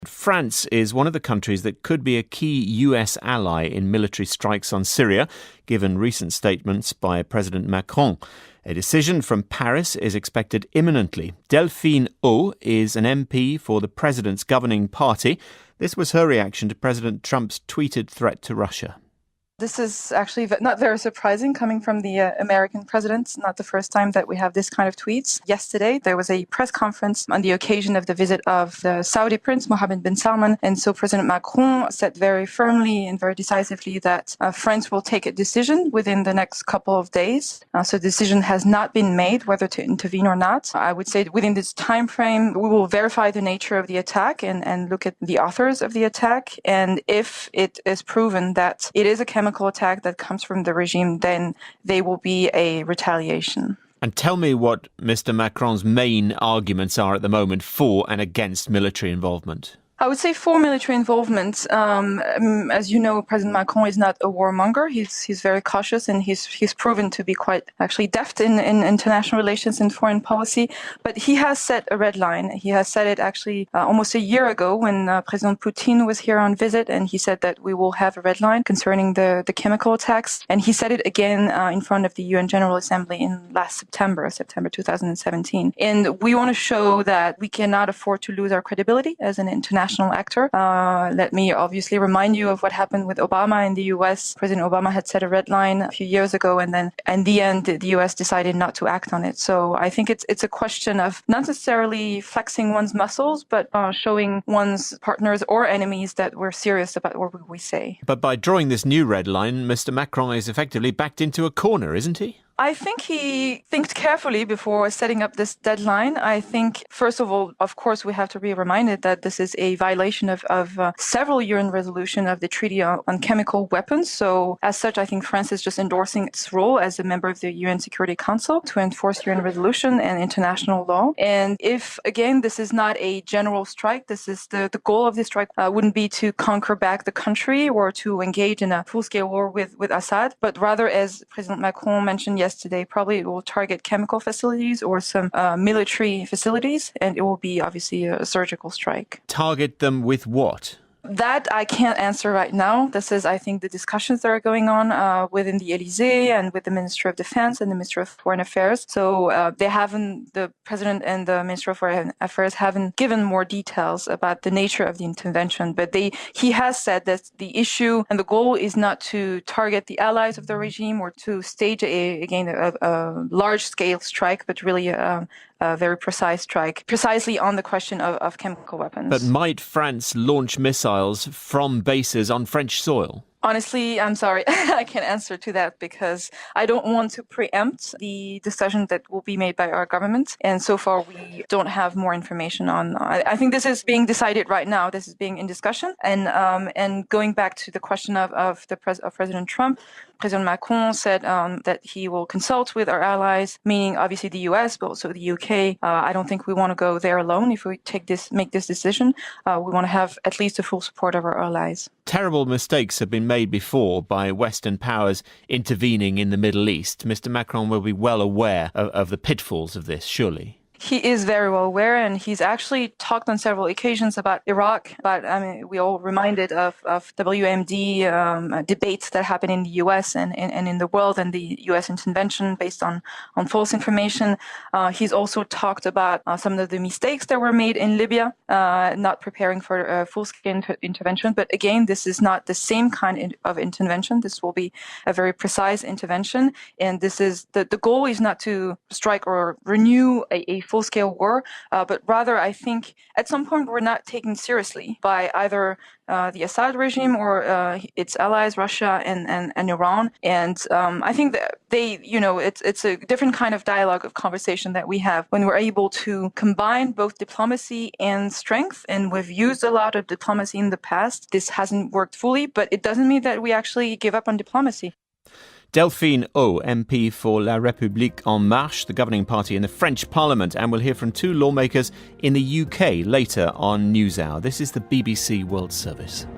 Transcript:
France is one of the countries that could be a key US ally in military strikes on Syria, given recent statements by President Macron. A decision from Paris is expected imminently. Delphine O is an MP for the president's governing party. This was her reaction to President Trump's tweeted threat to Russia. This is actually not very surprising coming from the American president. Not the first time that we have this kind of tweets. Yesterday, there was a press conference on the occasion of the visit of the Saudi Prince, Mohammed bin Salman. And so President Macron said very firmly and very decisively that France will take a decision within the next couple of days. So the decision has not been made whether to intervene or not. I would say within this time frame, we will verify the nature of the attack and look at the authors of the attack. And if it is proven that it is a chemical attack that comes from the regime, then there will be a retaliation. And tell me what Mr. Macron's main arguments are at the moment for and against military involvement. I would say for military involvement, as you know, President Macron is not a warmonger. He's very cautious, and he's proven to be quite actually deft in international relations and foreign policy. But he has set a red line. He has said it actually almost a year ago when President Putin was here on visit, and he said that we will have a red line concerning the chemical attacks. And he said it again in front of the UN General Assembly in last September 2017. And we want to show that we cannot afford to lose our credibility as an international actor. Let me obviously remind you of what happened with Obama in the US. President Obama had set a red line a few years ago, and then in the end, the US decided not to act on it. So I think it's a question of not necessarily flexing one's muscles, but showing one's partners or enemies that we're serious about what we say. But by drawing this new red line, Mr. Macron is effectively backed into a corner, isn't he? I think he thinked carefully before setting up this deadline. I think, first of all, of course, we have to be reminded that this is a violation of several UN resolutions of the Treaty on Chemical Weapons. So as such, I think France is just endorsing its role as a member of the UN Security Council to enforce UN resolution and international law. And if, again, this is not a general strike, this is the goal of this strike wouldn't be to conquer back the country or to engage in a full-scale war with Assad, but rather, as President Macron mentioned yesterday, probably it will target chemical facilities or some military facilities, and it will be obviously a surgical strike. Target them with what? That I can't answer right now. This is, I think, the discussions that are going on within the Élysée and with the Minister of Defense and the Minister of Foreign Affairs. So the President and the Minister of Foreign Affairs haven't given more details about the nature of the intervention. But he has said that the issue and the goal is not to target the allies of the regime or to stage a large-scale strike, but really a very precise strike, precisely on the question of chemical weapons. But might France launch missiles from bases on French soil? Honestly, I'm sorry, I can't answer to that because I don't want to preempt the decision that will be made by our government. And so far, we don't have more information on. I think this is being decided right now. This is being in discussion. And going back to the question of President Trump, President Macron said that he will consult with our allies, meaning obviously the US, but also the UK. I don't think we want to go there alone if we make this decision. We want to have at least the full support of our allies. Terrible mistakes have been made before by Western powers intervening in the Middle East. Mr. Macron will be well aware of the pitfalls of this, surely. He is very well aware, and he's actually talked on several occasions about Iraq. But I mean, we all reminded of WMD debates that happened in the US and in the world, and the US intervention based on false information. He's also talked about some of the mistakes that were made in Libya, not preparing for a full-scale intervention. But again, this is not the same kind of intervention. This will be a very precise intervention, and this is the goal is not to strike or renew a full-scale war, but rather I think at some point we're not taken seriously by either the Assad regime or its allies, Russia and Iran. And I think that it's a different kind of dialogue of conversation that we have when we're able to combine both diplomacy and strength. And we've used a lot of diplomacy in the past. This hasn't worked fully, but it doesn't mean that we actually give up on diplomacy. Delphine O, MP for La République En Marche, the governing party in the French Parliament, and we'll hear from two lawmakers in the UK later on NewsHour. This is the BBC World Service.